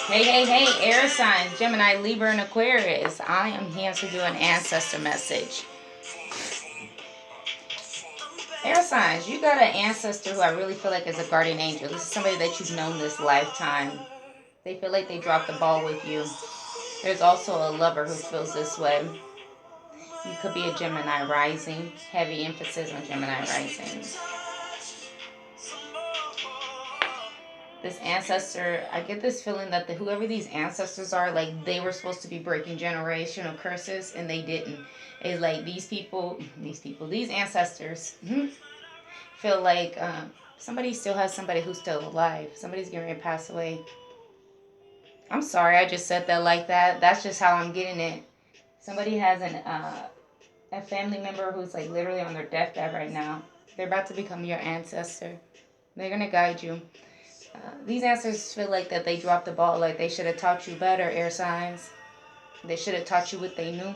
Hey, hey, hey, air signs, Gemini, Libra, and Aquarius. I am here to do an ancestor message. Air signs, you got an ancestor who I really feel like is a guardian angel. This is somebody that you've known this lifetime. They feel like they dropped the ball with you. There's also a lover who feels this way. You could be a Gemini rising. Heavy emphasis on Gemini rising. This ancestor, I get this feeling that whoever these ancestors are, like they were supposed to be breaking generational curses and they didn't. It's like these ancestors feel like somebody still has somebody who's still alive. Somebody's getting ready to pass away. I'm sorry, I just said that like that. That's just how I'm getting it. Somebody has a family member who's like literally on their deathbed right now. They're about to become your ancestor. They're going to guide you. These ancestors feel like that they dropped the ball, like they should have taught you better, air signs. They should have taught you what they knew.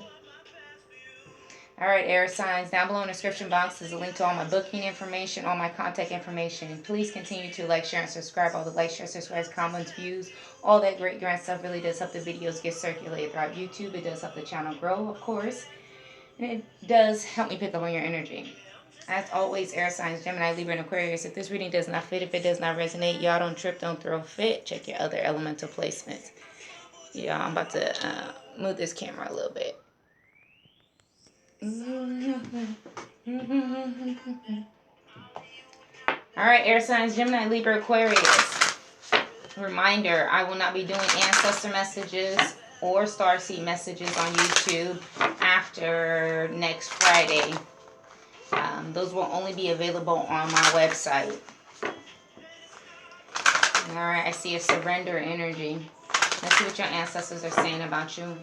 Alright, air signs, down below in the description box is a link to all my booking information, all my contact information. Please continue to like, share, and subscribe. All the like, share, subscribe, comments, views, all that great grand stuff really does help the videos get circulated throughout YouTube. It does help the channel grow, of course. And it does help me pick up on your energy. As always, air signs, Gemini, Libra, and Aquarius. If this reading does not fit, if it does not resonate, y'all don't trip, don't throw a fit. Check your other elemental placements. Yeah, I'm about to move this camera a little bit. Alright, air signs, Gemini, Libra, Aquarius. Reminder, I will not be doing ancestor messages or starseed messages on YouTube after next Friday. Those will only be available on my website. Alright, I see a surrender energy. Let's see what your ancestors are saying about you.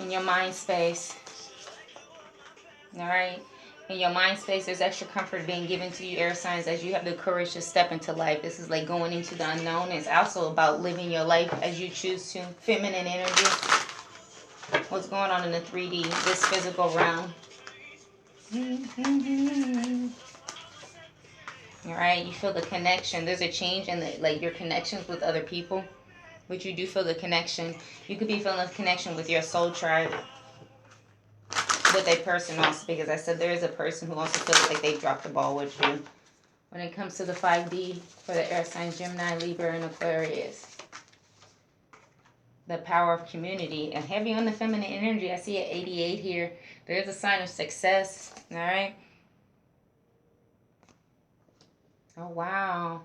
In your mind space. Alright. In your mind space, there's extra comfort being given to you, air signs, as you have the courage to step into life. This is like going into the unknown. It's also about living your life as you choose to. Feminine energy. What's going on in the 3D, this physical realm. Alright, you feel the connection. There's a change in your connections with other people. But you do feel the connection. You could be feeling a connection with your soul tribe. With a person also, because I said there is a person who also feels like they dropped the ball with you. When it comes to the 5D for the air signs, Gemini, Libra, and Aquarius. The power of community. And heavy on the feminine energy. I see an 88 here. There's a sign of success. Alright. Oh, wow.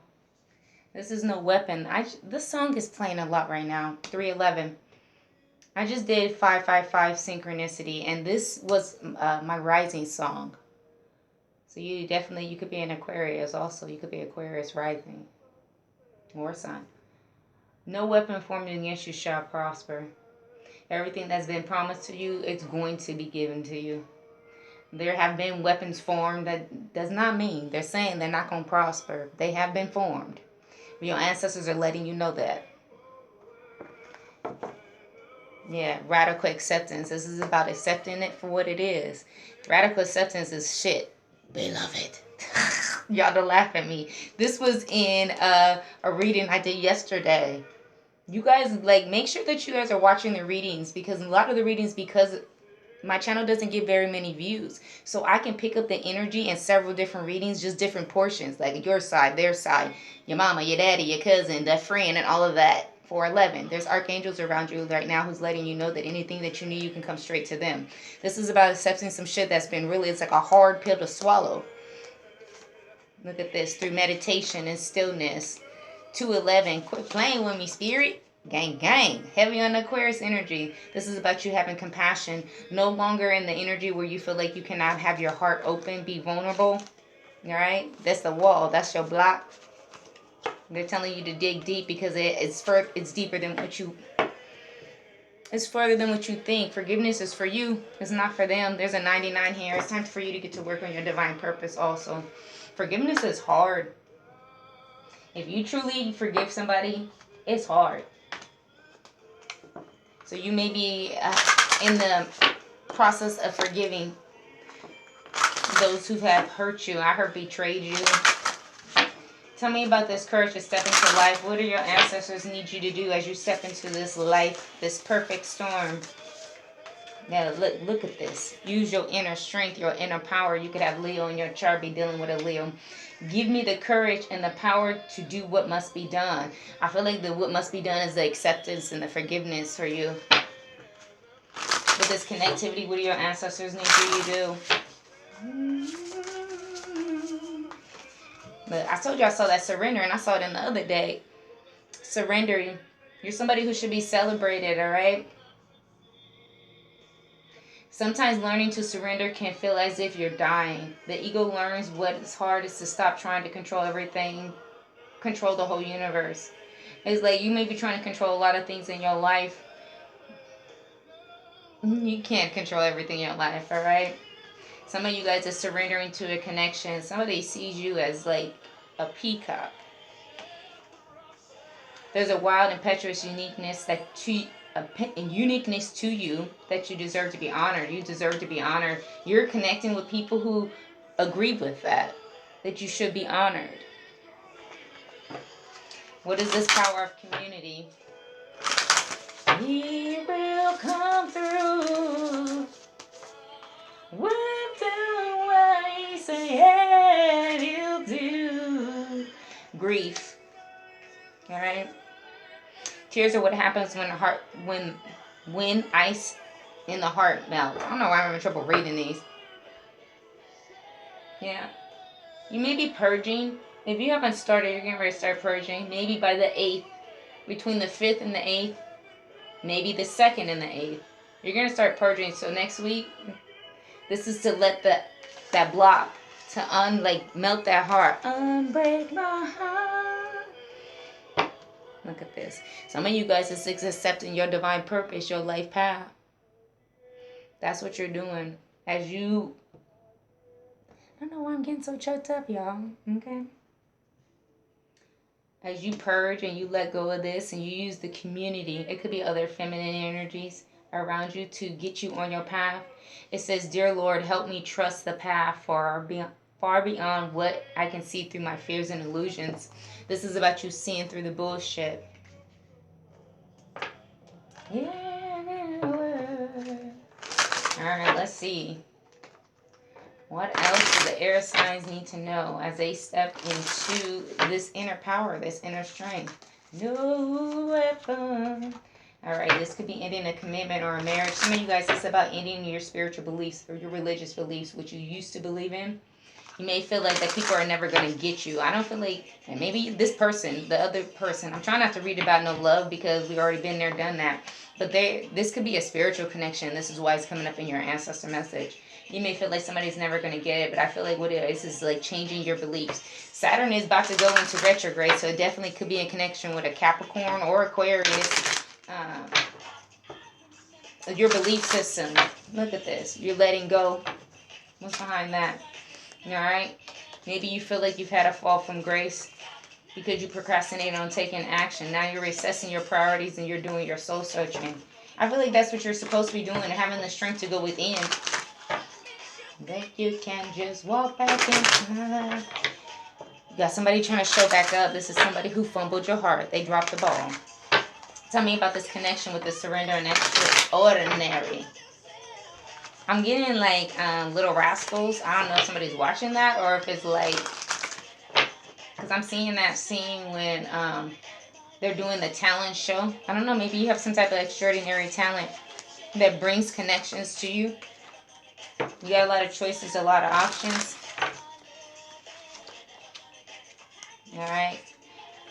This is no weapon. This song is playing a lot right now. 311. I just did 555 synchronicity, and this was my rising song. So you could be an Aquarius also. You could be Aquarius rising or sun. No weapon formed against you shall prosper. Everything that's been promised to you, it's going to be given to you. There have been weapons formed. That does not mean they're saying they're not going to prosper. They have been formed. Your ancestors are letting you know that. Yeah, radical acceptance. This is about accepting it for what it is. Radical acceptance is shit. Beloved. Y'all don't laugh at me. This was in a reading I did yesterday. You guys, make sure that you guys are watching the readings, because a lot of the readings, because my channel doesn't get very many views, so I can pick up the energy in several different readings, just different portions, like your side, their side, your mama, your daddy, your cousin, that friend, and all of that. 411. There's archangels around you right now who's letting you know that anything that you need, you can come straight to them. This is about accepting some shit that's been really, it's like a hard pill to swallow. Look at this, through meditation and stillness. 211. Quit playing with me, spirit. Gang, gang. Heavy on Aquarius energy. This is about you having compassion. No longer in the energy where you feel like you cannot have your heart open, be vulnerable. Alright? That's the wall. That's your block. They're telling you to dig deep, because it's deeper than what you... It's further than what you think. Forgiveness is for you. It's not for them. There's a 99 here. It's time for you to get to work on your divine purpose also. Forgiveness is hard. If you truly forgive somebody, it's hard. So you may be in the process of forgiving those who have hurt you. I heard betrayed you. Tell me about this courage to step into life. What do your ancestors need you to do as you step into this life, this perfect storm? Now, look at this. Use your inner strength, your inner power. You could have Leo in your chart, be dealing with a Leo. Give me the courage and the power to do what must be done. I feel like the what must be done is the acceptance and the forgiveness for you. With this connectivity, what do your ancestors need you to do? Look, I told you I saw that surrender, and I saw it in the other day. Surrender. You're somebody who should be celebrated, all right? Sometimes learning to surrender can feel as if you're dying. The ego learns what is hard is to stop trying to control everything, control the whole universe. It's like you may be trying to control a lot of things in your life. You can't control everything in your life, all right? Some of you guys are surrendering to a connection. Somebody sees you as like a peacock. There's a wild, impetuous uniqueness uniqueness to you that you deserve to be honored. You deserve to be honored. You're connecting with people who agree with that you should be honored. What is this power of community? He will come through with what he said he'll do. Grief. All right. Tears are what happens when ice in the heart melts. I don't know why I'm having trouble reading these. Yeah. You may be purging. If you haven't started, you're getting ready to start purging. Maybe by the 8th. Between the 5th and the 8th. Maybe the 2nd and the 8th. You're going to start purging. So next week, this is to let that block, to melt that heart. Unbreak my heart. Look at this. Some of you guys is accepting your divine purpose, your life path. That's what you're doing. I don't know why I'm getting so choked up, y'all. Okay. As you purge and you let go of this and you use the community, it could be other feminine energies around you to get you on your path. It says, "Dear Lord, help me trust the path far beyond what I can see through my fears and illusions." This is about you seeing through the bullshit. Yeah. All right, let's see. What else do the air signs need to know as they step into this inner power, this inner strength? No weapon. All right, this could be ending a commitment or a marriage. Some of you guys, it's about ending your spiritual beliefs or your religious beliefs, which you used to believe in. You may feel like that people are never going to get you. I don't feel like, and maybe this person, the other person, I'm trying not to read about no love because we've already been there, done that. But this could be a spiritual connection. This is why it's coming up in your ancestor message. You may feel like somebody's never going to get it, but I feel like what it is like changing your beliefs. Saturn is about to go into retrograde, so it definitely could be in connection with a Capricorn or Aquarius. Your belief system. Look at this. You're letting go. What's behind that? Alright? Maybe you feel like you've had a fall from grace because you procrastinated on taking action. Now you're reassessing your priorities and you're doing your soul searching. I feel like that's what you're supposed to be doing, and having the strength to go within. That you can just walk back into my life. You got somebody trying to show back up. This is somebody who fumbled your heart. They dropped the ball. Tell me about this connection with the surrender and extraordinary. I'm getting like Little Rascals. I don't know if somebody's watching that or if it's like, because I'm seeing that scene when they're doing the talent show. I don't know, maybe you have some type of extraordinary talent that brings connections to you. You got a lot of choices, a lot of options. Alright.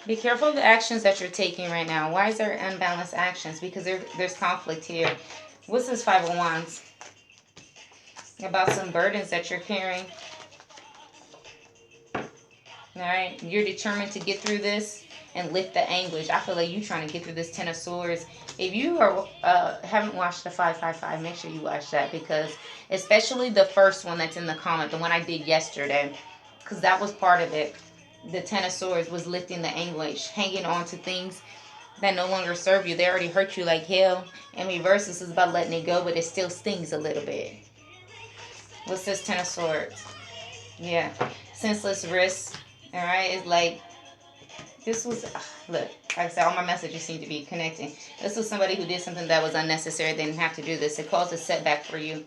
Be careful of the actions that you're taking right now. Why is there unbalanced actions? Because there's conflict here. What's this 5 of Wands? About some burdens that you're carrying. Alright. You're determined to get through this and lift the anguish. I feel like you're trying to get through this 10 of Swords. If you haven't watched the 555, make sure you watch that, because especially the first one that's in the comment, the one I did yesterday, because that was part of it. The 10 of Swords was lifting the anguish, hanging on to things that no longer serve you. They already hurt you like hell. In reverse, this is about letting it go, but it still stings a little bit. What's this 10 of Swords? Yeah. Senseless risks. Alright? It's like This was, look, like I said, all my messages seem to be connecting. This was somebody who did something that was unnecessary. They didn't have to do this. It caused a setback for you.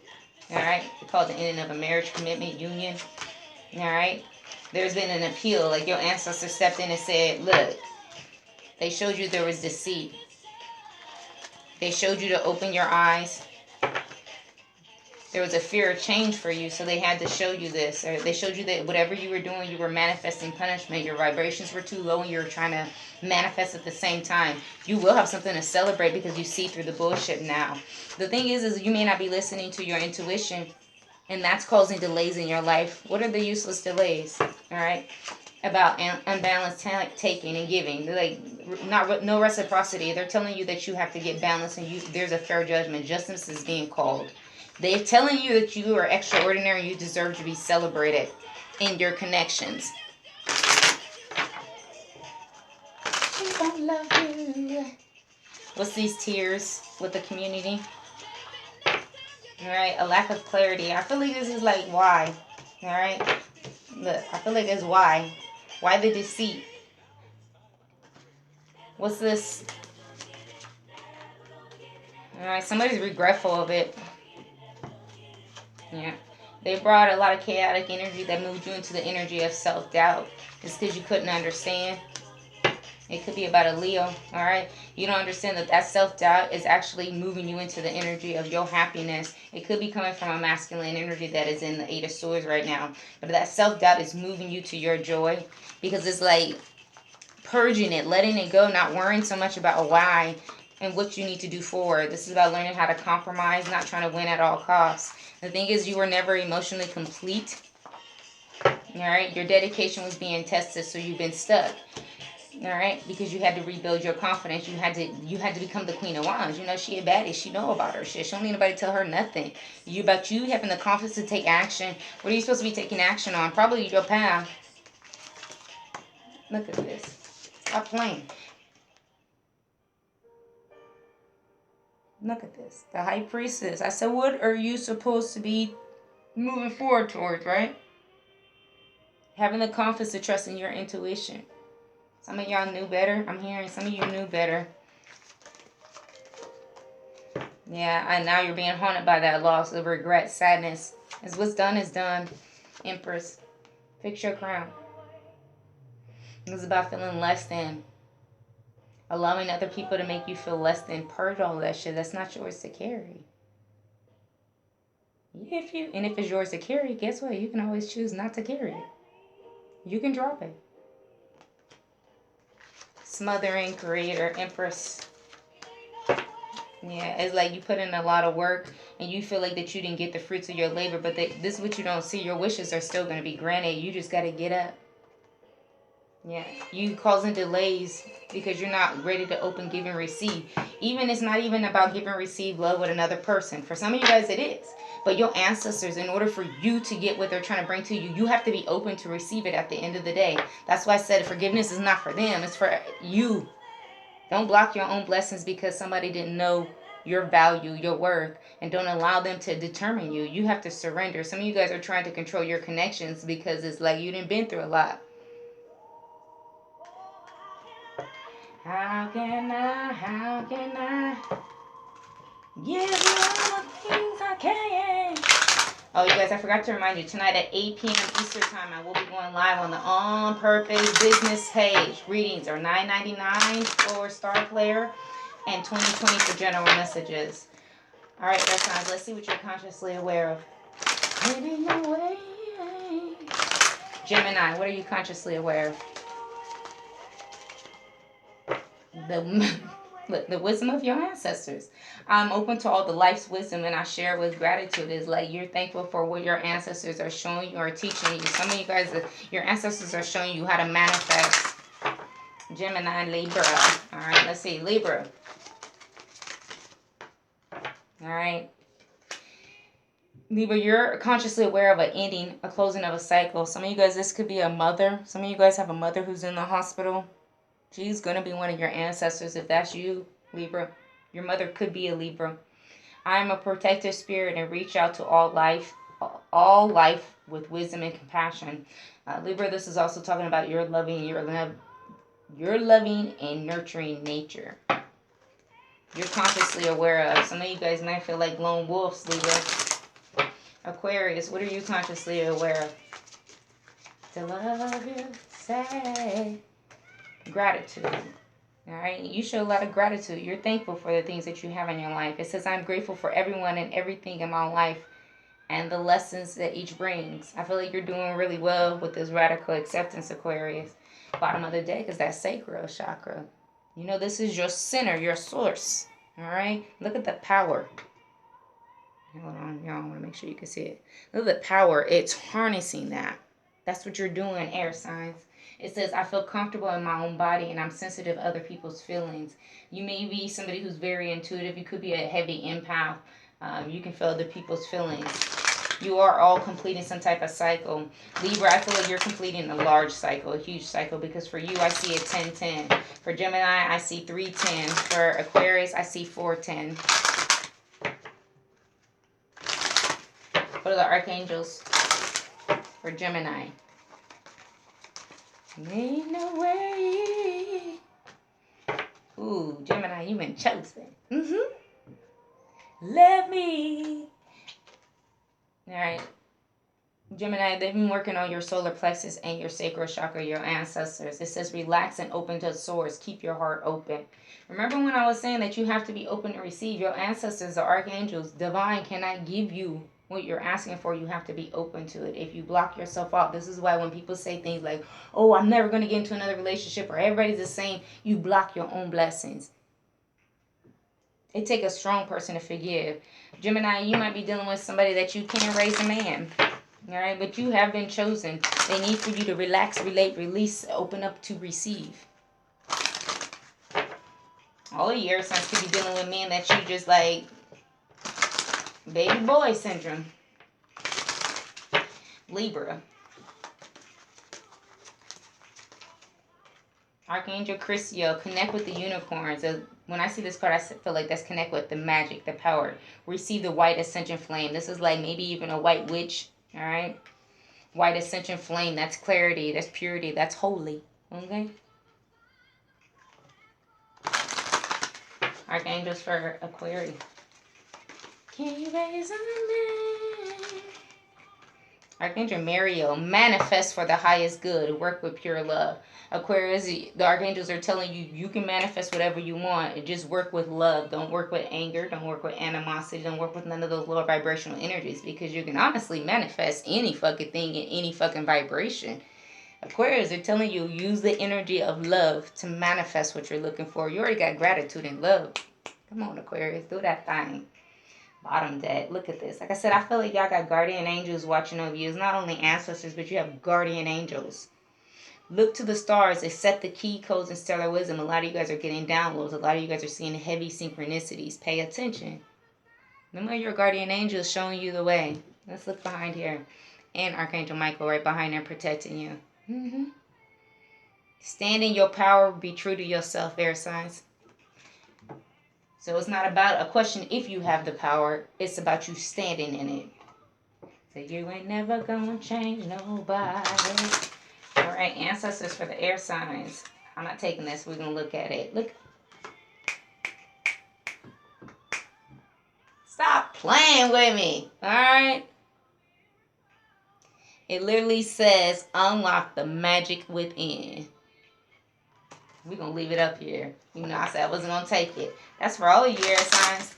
All right? It caused the ending of a marriage, commitment, union. All right? There's been an appeal. Like your ancestors stepped in and said, look, they showed you there was deceit. They showed you to open your eyes. There was a fear of change for you, so they had to show you this. Or they showed you that whatever you were doing, you were manifesting punishment. Your vibrations were too low and you were trying to manifest at the same time. You will have something to celebrate because you see through the bullshit now. The thing is you may not be listening to your intuition, and that's causing delays in your life. What are the useless delays? All right? About unbalanced taking and giving. Like, no reciprocity. They're telling you that you have to get balanced and there's a fair judgment. Justice is being called. They're telling you that you are extraordinary and you deserve to be celebrated in your connections. She don't love you. What's these tears with the community? Alright, a lack of clarity. I feel like this is like why. Alright? Look, I feel like it's why. Why the deceit? What's this? Alright, somebody's regretful of it. Yeah. They brought a lot of chaotic energy that moved you into the energy of self-doubt. It's because you couldn't understand. It could be about a Leo, all right? You don't understand that self-doubt is actually moving you into the energy of your happiness. It could be coming from a masculine energy that is in the Eight of Swords right now. But that self-doubt is moving you to your joy because it's like purging it, letting it go, not worrying so much about why and what you need to do forward. This is about learning how to compromise, not trying to win at all costs. The thing is, you were never emotionally complete. All right? Your dedication was being tested, so you've been stuck. All right, because you had to rebuild your confidence. You had to become the Queen of Wands. You know, she a baddie. She know about her shit. She don't need anybody to tell her nothing. You having the confidence to take action. What are you supposed to be taking action on? Probably your path. Look at this. Stop playing. Look at this. The High Priestess. I said, what are you supposed to be moving forward towards, right? Having the confidence to trust in your intuition. Some of y'all knew better. I'm hearing some of you knew better. Yeah, and now you're being haunted by that loss of regret, sadness. As what's done is done. Empress, fix your crown. It's about feeling less than. Allowing other people to make you feel less than. Purge all that shit. That's not yours to carry. If it's yours to carry, guess what? You can always choose not to carry it. You can drop it. Smothering, creator, Empress. Yeah, it's like you put in a lot of work and you feel like that you didn't get the fruits of your labor, but this is what you don't see. Your wishes are still going to be granted. You just got to get up. Yeah, you causing delays because you're not ready to open, give, and receive. It's not even about give and receive love with another person. For some of you guys, it is. But your ancestors, in order for you to get what they're trying to bring to you, you have to be open to receive it at the end of the day. That's why I said forgiveness is not for them. It's for you. Don't block your own blessings because somebody didn't know your value, your worth, and don't allow them to determine you. You have to surrender. Some of you guys are trying to control your connections because it's like you didn't been through a lot. How can I give you all the things I can? Oh, you guys, I forgot to remind you, tonight at 8 p.m. Eastern Time, I will be going live on the On Purpose business page. Readings are $9.99 for Star Player and $20.20 for general messages. All right, that's time. Let's see what you're consciously aware of. Getting away. Gemini, what are you consciously aware of? The wisdom of your ancestors. I'm open to all the life's wisdom, and I share with gratitude. Is like you're thankful for what your ancestors are showing you or teaching you. Some of you guys, your ancestors are showing you how to manifest. Gemini, Libra. All right, let's see. Libra. All right. Libra, you're consciously aware of an ending, a closing of a cycle. Some of you guys, this could be a mother. Some of you guys have a mother who's in the hospital. She's going to be one of your ancestors. If that's you, Libra, your mother could be a Libra. I am a protective spirit and reach out to all life with wisdom and compassion. Libra, this is also talking about your loving, your your loving and nurturing nature. You're consciously aware of. Some of you guys might feel like lone wolves, Libra. Aquarius, what are you consciously aware of? To love you, say. Gratitude. All right, you show a lot of gratitude. You're thankful for the things that you have in your life. It says, I'm grateful for everyone and everything in my life and the lessons that each brings. I feel like you're doing really well with this radical acceptance, Aquarius. Bottom of the deck is that sacral chakra. You know, this is your center, your source. All right, look at the power. Hold on, y'all, I want to make sure you can see it. Look at the power. It's harnessing that. That's what you're doing, air signs. It says, I feel comfortable in my own body and I'm sensitive to other people's feelings. You may be somebody who's very intuitive. You could be a heavy empath. You can feel other people's feelings. You are all completing some type of cycle. Libra, I feel like you're completing a large cycle, a huge cycle, because for you, I see a 10-10. For Gemini, I see 3-10. For Aquarius, I see 4-10. What are the Archangels for Gemini? Ain't no way. Ooh, Gemini, you've been chosen. Let me. All right. Gemini, they've been working on your solar plexus and your sacral chakra, your ancestors. It says relax and open to the source. Keep your heart open. Remember when I was saying that you have to be open to receive? Your ancestors, the archangels, divine cannot give you what you're asking for. You have to be open to it. If you block yourself off, this is why when people say things like, oh, I'm never going to get into another relationship, or everybody's the same, you block your own blessings. It takes a strong person to forgive. Gemini, you might be dealing with somebody that you can't raise a man. All right, but you have been chosen. They need for you to relax, relate, release, open up to receive. All of your signs could be dealing with men that you just like baby boy syndrome. Libra. Archangel Christiel, connect with the unicorns. When I see this card, I feel like that's connect with the magic, the power. Receive the white ascension flame. This is like maybe even a white witch. All right. White ascension flame. That's clarity. That's purity. That's holy. Okay. Archangels for Aquarius. Can you raise a man? Archangel Mariel, manifest for the highest good. Work with pure love. Aquarius, the archangels are telling you, you can manifest whatever you want. Just work with love. Don't work with anger. Don't work with animosity. Don't work with none of those lower vibrational energies, because you can honestly manifest any fucking thing in any fucking vibration. Aquarius are telling you, use the energy of love to manifest what you're looking for. You already got gratitude and love. Come on, Aquarius, do that thing. Bottom deck, look at this. Like I said, I feel like y'all got guardian angels watching over you. It's not only ancestors, but you have guardian angels. Look to the stars. They set the key codes and stellar wisdom. A lot of you guys are getting downloads. A lot of you guys are seeing heavy synchronicities. Pay attention. Remember your guardian angels showing you the way. Let's look behind here. And Archangel Michael right behind there protecting you. Stand in your power. Be true to yourself, air signs. So it's not about a question if you have the power. It's about you standing in it. So you ain't never gonna change nobody. All right, ancestors for the air signs. I'm not taking this. We're gonna look at it. Look. Stop playing with me. All right. It literally says unlock the magic within. We're going to leave it up here. Even though I said I wasn't going to take it. That's for all of you air signs.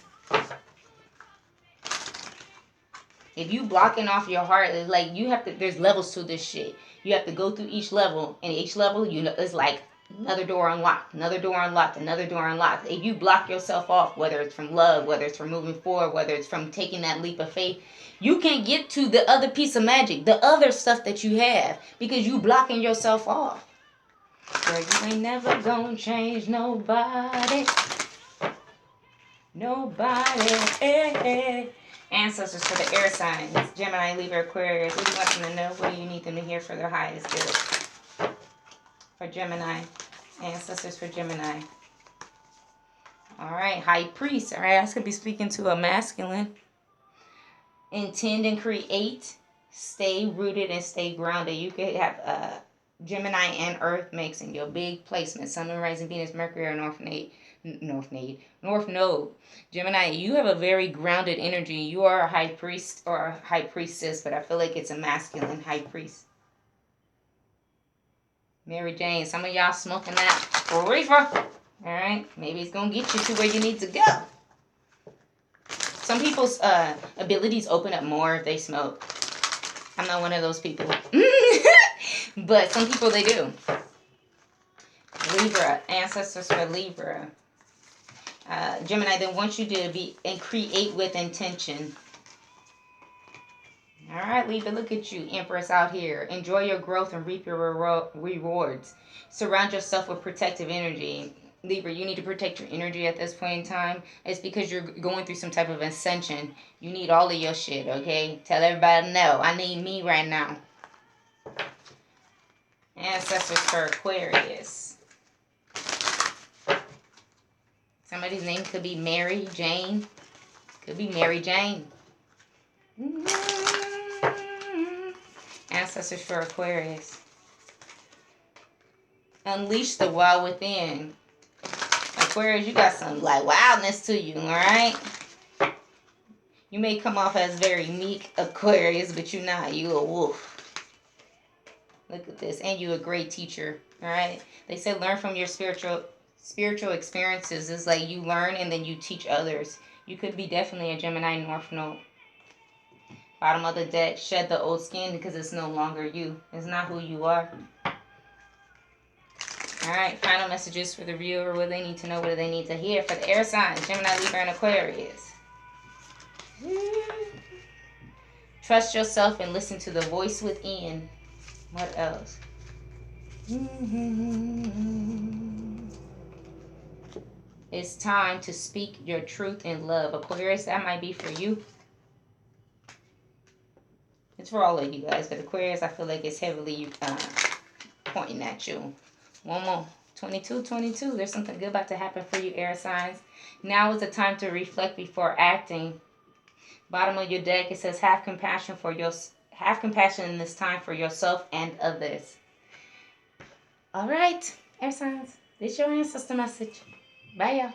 If you blocking off your heart, it's like you have to, there's levels to this shit. You have to go through each level. And each level, you know, it's like another door unlocked, another door unlocked, another door unlocked. If you block yourself off, whether it's from love, whether it's from moving forward, whether it's from taking that leap of faith, you can't get to the other piece of magic, the other stuff that you have, because you blocking yourself off. Girl, you ain't never gonna change nobody. Nobody. Hey, hey. Ancestors for the air signs. Gemini, Libra, Aquarius. What do you want them to know? What do you need them to hear for their highest good? For Gemini. Ancestors for Gemini. Alright, High Priest. Alright, I could be speaking to a masculine. Intend and create. Stay rooted and stay grounded. You could have Gemini and Earth mixing, your big placement, Sun, Moon, Rising, Venus, Mercury, or North Node. Gemini, you have a very grounded energy. You are a high priest or a high priestess, but I feel like it's a masculine high priest. Mary Jane, some of y'all smoking that reefer. All right, maybe it's gonna get you to where you need to go. Some people's abilities open up more if they smoke. I'm not one of those people. But some people, they do. Libra, ancestors for Libra. Gemini then wants you to be and create with intention. All right, Libra, look at you, Empress out here. Enjoy your growth and reap your rewards. Surround yourself with protective energy. Libra, you need to protect your energy at this point in time. It's because you're going through some type of ascension. You need all of your shit, okay? Tell everybody, no, I need me right now. Ancestors for Aquarius. Somebody's name could be Mary Jane. Could be Mary Jane. Ancestors for Aquarius. Unleash the wild within. Aquarius, you got some like wildness to you, alright? You may come off as very meek Aquarius, but you're not. You a wolf. Look at this. And you a great teacher, alright? They said learn from your spiritual experiences. It's like you learn and then you teach others. You could be definitely a Gemini North Node. Bottom of the deck, shed the old skin because it's no longer you. It's not who you are. Alright, final messages for the viewer. What they need to know, what do they need to hear for the air signs, Gemini, Libra, and Aquarius. Trust yourself and listen to the voice within. What else? It's time to speak your truth in love. Aquarius, that might be for you. It's for all of you guys, but Aquarius, I feel like it's heavily pointing at you. One more. 22. There's something good about to happen for you, air signs. Now is the time to reflect before acting. Bottom of your deck, it says have compassion in this time for yourself and others. All right, air signs. This is your ancestor message. Bye, y'all.